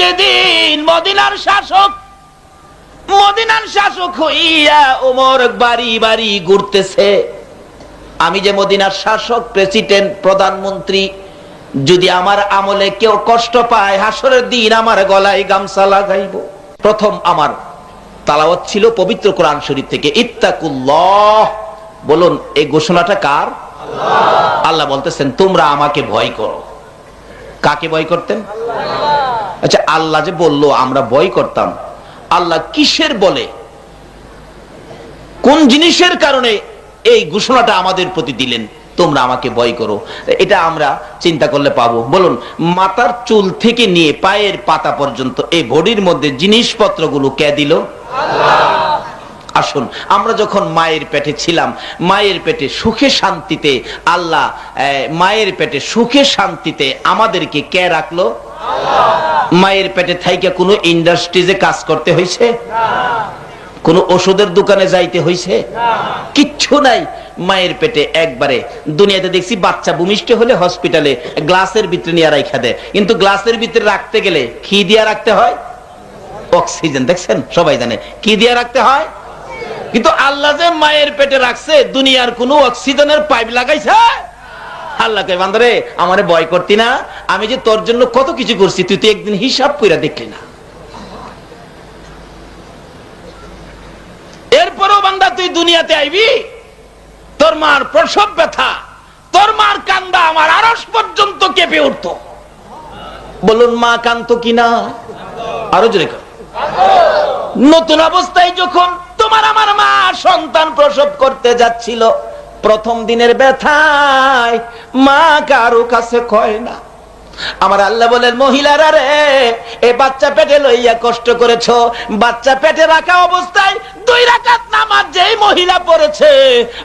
যেদিন মদিনার শাসক হইয়া ওমর বাড়ি বাড়ি ঘুরতেছে, আমি যে মদিনার শাসক, প্রেসিডেন্ট, প্রধানমন্ত্রী, যদি আমার আমলে কেউ কষ্ট পায় হাসরের দিন আমার গলায় গামছা লাগাইব। প্রথম আমার তালাওয়াত ছিল পবিত্র কোরআন শরীফ থেকে, ইত্তাকুল্লাহ। বলুন এই ঘোষণাটা কার? আল্লাহ বলতেছেন তোমরা আমাকে ভয় করো। কাকে ভয় করতেন? আচ্ছা, আল্লাহ যে বললো আমরা ভয় করতাম, আল্লাহ কিসের বলে, কোন জিনিসের কারণে এই ঘোষণাটা আমাদের প্রতি দিলেন, তোমরা আমাকে ভয় করো? এটা আমরা চিন্তা করলে পাবো। বলুন, মাথার চুল থেকে নিয়ে পায়ের পাতা পর্যন্ত এই বডির মধ্যে জিনিসপত্রগুলো কে দিল? আসুন, আমরা যখন মায়ের পেটে ছিলাম, মায়ের পেটে সুখে শান্তিতে আল্লাহ, মায়ের পেটে সুখে শান্তিতে আমাদেরকে কে রাখলো? মায়ের পেটে থাইকা কোনো ইন্ডাস্ট্রিজে কাজ করতে হয়েছে? কোন ওষুধের দোকানে যাইতে হয়েছে? কিচ্ছু নাই। মায়ের পেটে একবারে দুনিয়াতে দেখছি বাচ্চা ভূমিষ্ঠ হলে হসপিটালে গ্লাসের ভিতরে নিয়ে রাখা দেয়, কিন্তু গ্লাসের ভিতরে রাখতে গেলে কি দিয়া রাখতে হয়? অক্সিজেন। দেখছেন, সবাই জানে কি দিয়া রাখতে হয়। কিন্তু আল্লাহ যে মায়ের পেটে রাখছে, দুনিয়ার কোন অক্সিজেনের পাইপ লাগাইছে? আল্লাহকে বান্দারে আমারে ভয় করতি না? আমি যে তোর জন্য কত কিছু করছি, তুই তো একদিন হিসাব কইরা দেখলি না। এরপরও বান্দা তুই দুনিয়াতে আইবি, তোর মার প্রসব ব্যথা, তোর মার কান্দা আমার আরশ পর্যন্ত কেঁপে উঠতো। বলুন মা কান্দতো কিনা? আরো জোরে কর। নতুন অবস্থায় যখন তোমার আমার মা সন্তান প্রসব করতে যাচ্ছিল, প্রথম দিনের ব্যথায় মা কারো কাছে কয় না। আমার আল্লাহ বলেন, মহিলারা রে, এই বাচ্চা পেটে লইয়া কষ্ট করেছো, বাচ্চা পেটে রাখা অবস্থায় 2 রাকাত নামাজ যেই মহিলা পড়েছে,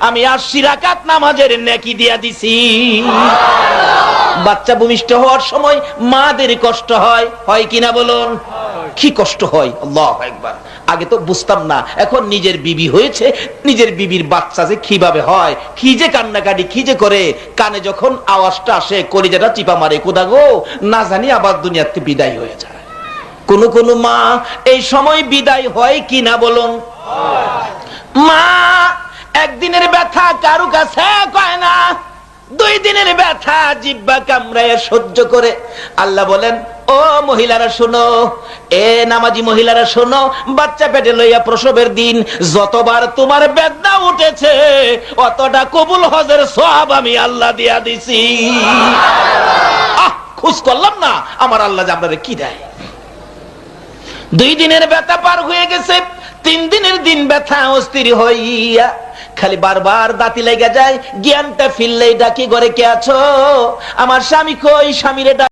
আমি 80 রাকাত নামাজের নেকি দিয়া দিছি। বাচ্চা ভূমিষ্ঠ হওয়ার সময় মাদের কষ্ট হয়, হয় কিনা বলুন? কি কষ্ট হয়, আল্লাহু আকবার। আগে তো বুঝতাম না, এখন নিজের বিবি হয়েছে, নিজের বিবির বাচ্চা যে কিভাবে হয়, কি যে কান্নাকাটি, কি যে করে, কানে যখন আওয়াজটা আসে কলিজাটা চিপা মারে, কোথা গো না জানি আবার দুনিয়াতে বিদায় হয়ে যায়। কোন কোন মা এই সময় বিদায় হয় কিনা বলুন? মা একদিনের ব্যথা কারু কাছে কয় না, 2 দিনের ব্যথা জিহ্বা কামড়ায় সহ্য করে। আল্লাহ বলেন, ও মহিলারা শোনো, এ নামাজি মহিলারা শোনো, বাচ্চা পেটে লইয়া প্রসবের দিন যতবার তোমার বেদনা উঠেছে, অতটা কবুল হজের সওয়াব আমি আল্লাহ দিয়া দিছি। খুশ করলাম না আমার আল্লাহ যে আপনারে কি দেয়। 2 দিনের ব্যথা পার হয়ে গেছে, 3 দিনের দিন ব্যথা অস্থির হইয়া খালি বারবার দাঁতি লেগে যায়, জ্ঞানটা ফিরলেই ডাকি ঘরে কে আছো? আমার স্বামী কই? স্বামীরে